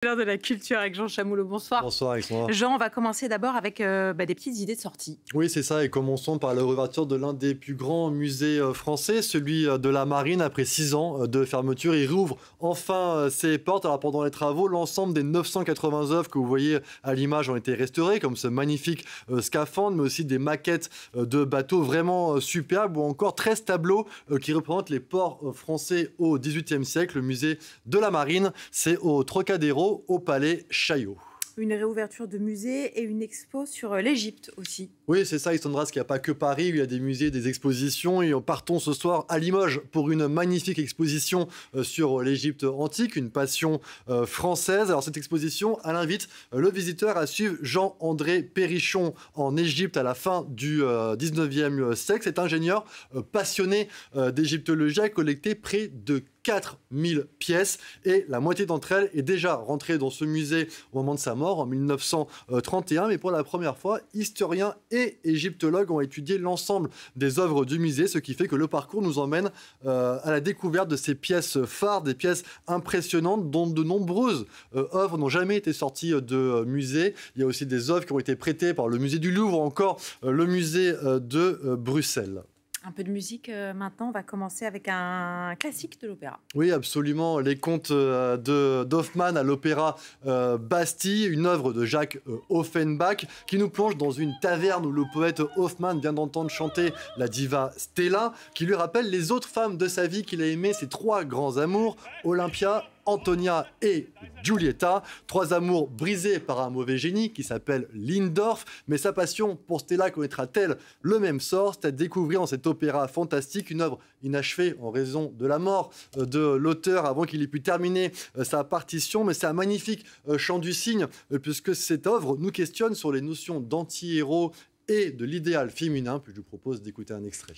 L'heure de la culture avec Jean Chamoulot. Bonsoir. Bonsoir Alexandra. Jean, on va commencer d'abord avec des petites idées de sortie. Oui, c'est ça, et commençons par la réouverture de l'un des plus grands musées français, celui de la Marine. Après 6 ans de fermeture, il rouvre enfin ses portes. Alors pendant les travaux, l'ensemble des 980 œuvres que vous voyez à l'image ont été restaurées, comme ce magnifique scaphandre, mais aussi des maquettes de bateaux vraiment superbes, ou encore 13 tableaux qui représentent les ports français au XVIIIe siècle. Le musée de la Marine, c'est au Trocadéro, au Palais Chaillot. Une réouverture de musée et une expo sur l'Égypte aussi. Oui, c'est ça, Alexandra, parce qu'il n'y a pas que Paris, il y a des musées, des expositions. Et partons ce soir à Limoges pour une magnifique exposition sur l'Égypte antique, une passion française. Alors cette exposition, elle invite le visiteur à suivre Jean-André Périchon en Égypte à la fin du 19e siècle. Cet ingénieur passionné d'égyptologie a collecté près de 4000 pièces et la moitié d'entre elles est déjà rentrée dans ce musée au moment de sa mort en 1931. Mais pour la première fois, historiens et égyptologues ont étudié l'ensemble des œuvres du musée, ce qui fait que le parcours nous emmène à la découverte de ces pièces phares, des pièces impressionnantes dont de nombreuses œuvres n'ont jamais été sorties de musée. Il y a aussi des œuvres qui ont été prêtées par le musée du Louvre ou encore le musée de Bruxelles. Un peu de musique maintenant, on va commencer avec un classique de l'opéra. Oui, absolument. Les contes d'Hoffmann à l'opéra Bastille, une œuvre de Jacques Offenbach qui nous plonge dans une taverne où le poète Hoffmann vient d'entendre chanter la diva Stella, qui lui rappelle les autres femmes de sa vie qu'il a aimées, ses 3 grands amours, Olympia, Antonia et Giulietta, 3 amours brisés par un mauvais génie qui s'appelle Lindorf, mais sa passion pour Stella connaîtra-t-elle le même sort? C'est à découvrir dans cet opéra fantastique, une œuvre inachevée en raison de la mort de l'auteur avant qu'il ait pu terminer sa partition, mais c'est un magnifique chant du cygne puisque cette œuvre nous questionne sur les notions d'anti-héros et de l'idéal féminin. Puis je vous propose d'écouter un extrait.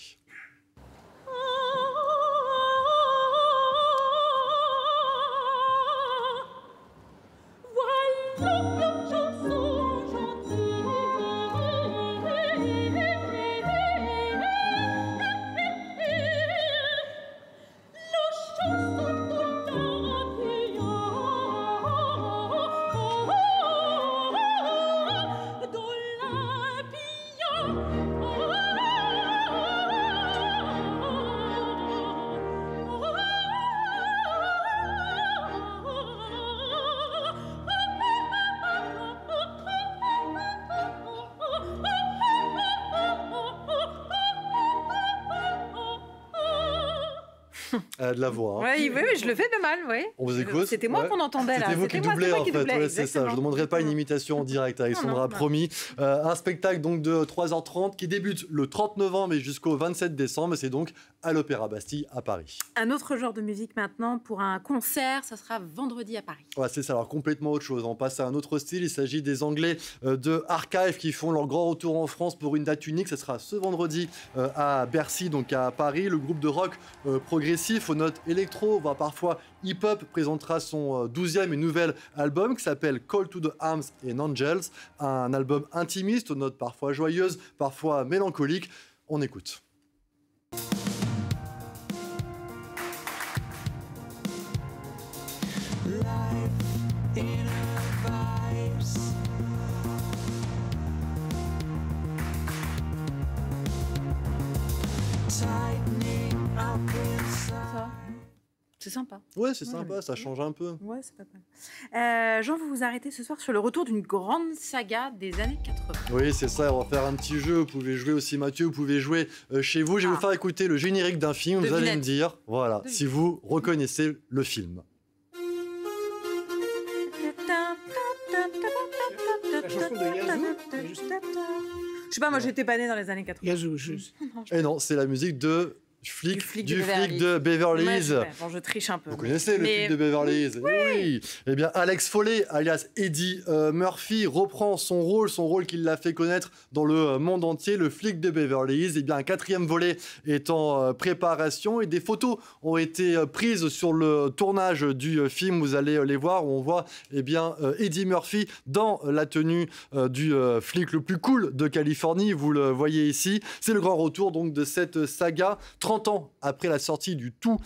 De la voix. Hein. Oui, je le fais pas mal, oui. On vous écoute. C'était moi qu'on entendait là. C'était vous qui doublez en fait. Ouais, c'est ça. Je ne demanderai pas une imitation en direct, Alexandra, promis. Un spectacle donc de 3h30 qui débute le 30 novembre et jusqu'au 27 décembre. C'est donc à l'Opéra Bastille à Paris. Un autre genre de musique maintenant pour un concert, ça sera vendredi à Paris. Ouais, c'est ça. Alors complètement autre chose. On passe à un autre style. Il s'agit des Anglais de Archive qui font leur grand retour en France pour une date unique. Ça sera ce vendredi à Bercy, donc à Paris. Le groupe de rock progressif aux notes électro, voire parfois hip-hop, présentera son 12e et nouvel album qui s'appelle Call to the Arms and Angels, un album intimiste aux notes parfois joyeuses, parfois mélancoliques. On écoute. C'est sympa. Ouais, c'est sympa, ça change un peu. Ouais, c'est pas mal. Jean, vous vous arrêtez ce soir sur le retour d'une grande saga des années 80. Oui, c'est ça, on va faire un petit jeu. Vous pouvez jouer aussi, Mathieu, vous pouvez jouer chez vous. Je vais vous faire écouter le générique d'un film. Vous allez me dire, voilà, si vous reconnaissez le film. La chanson de Yazoo. Je sais pas, moi j'étais pas née dans les années 80. Yazoo, juste. Et non, c'est la musique de du flic de Beverly Hills. Bon, je triche un peu. Vous connaissez le flic de Beverly Hills? Oui. Eh bien, Alex Foley, alias Eddie Murphy, reprend son rôle qui l'a fait connaître dans le monde entier, le flic de Beverly Hills. Eh bien, un 4e volet est en préparation et des photos ont été prises sur le tournage du film. Vous allez les voir où on voit Eddie Murphy dans la tenue du flic le plus cool de Californie. Vous le voyez ici. C'est le grand retour donc de cette saga. 30 ans après la sortie du tout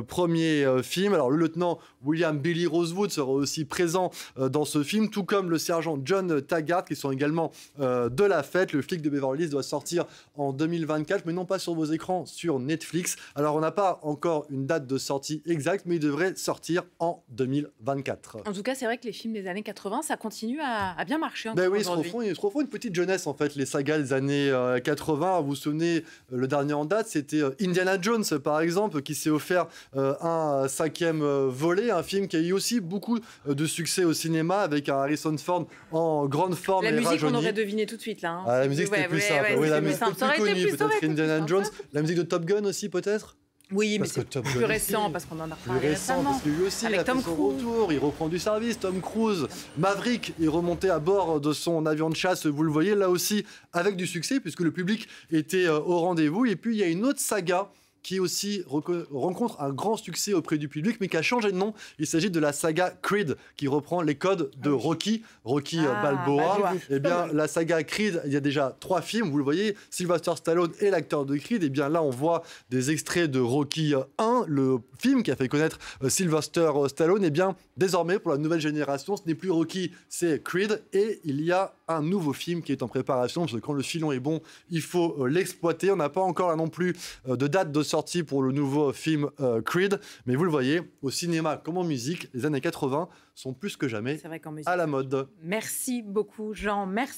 premier film. Alors, le lieutenant William Billy Rosewood sera aussi présent dans ce film, tout comme le sergent John Taggart, qui sont également de la fête. Le flic de Beverly Hills doit sortir en 2024, mais non pas sur vos écrans, sur Netflix. Alors, on n'a pas encore une date de sortie exacte, mais il devrait sortir en 2024. En tout cas, c'est vrai que les films des années 80, ça continue à bien marcher Ben encore oui, aujourd'hui. ils se refont une petite jeunesse, en fait, les sagas des années 80. Vous vous souvenez, le dernier en date, c'était Indiana Jones, par exemple, qui s'est offert un 5e volet, un film qui a eu aussi beaucoup de succès au cinéma, avec un Harrison Ford en grande forme La et musique, rajeuni. on aurait deviné tout de suite, là. Hein. Ah, la musique, c'était plus simple. Oui, la musique, Ça aurait plus été connue, plus simple, peut-être Indiana Jones. La musique de Top Gun aussi, peut-être. Oui, mais Parce que c'est Top plus Gun récent, aussi. parce qu'on en a Plus parlé récent, récemment. parce que lui aussi, Avec il a fait Tom son Cruise. retour, il reprend du service, Tom Cruise. Maverick est remonté à bord de son avion de chasse, vous le voyez, là aussi, avec du succès, puisque le public était au rendez-vous. Et puis, il y a une autre saga qui aussi rencontre un grand succès auprès du public, mais qui a changé de nom. Il s'agit de la saga Creed, qui reprend les codes de Rocky Balboa. Eh bien, la saga Creed, il y a déjà 3 films, vous le voyez, Sylvester Stallone est l'acteur de Creed. Et bien là, on voit des extraits de Rocky 1, le film qui a fait connaître Sylvester Stallone. Et bien, désormais, pour la nouvelle génération, ce n'est plus Rocky, c'est Creed. Et il y a un nouveau film qui est en préparation, parce que quand le filon est bon, il faut l'exploiter. On n'a pas encore là non plus de date de sortie pour le nouveau film Creed, mais vous le voyez, au cinéma comme en musique, les années 80 sont plus que jamais C'est vrai qu'en musique. à la mode. Merci beaucoup, Jean. Merci.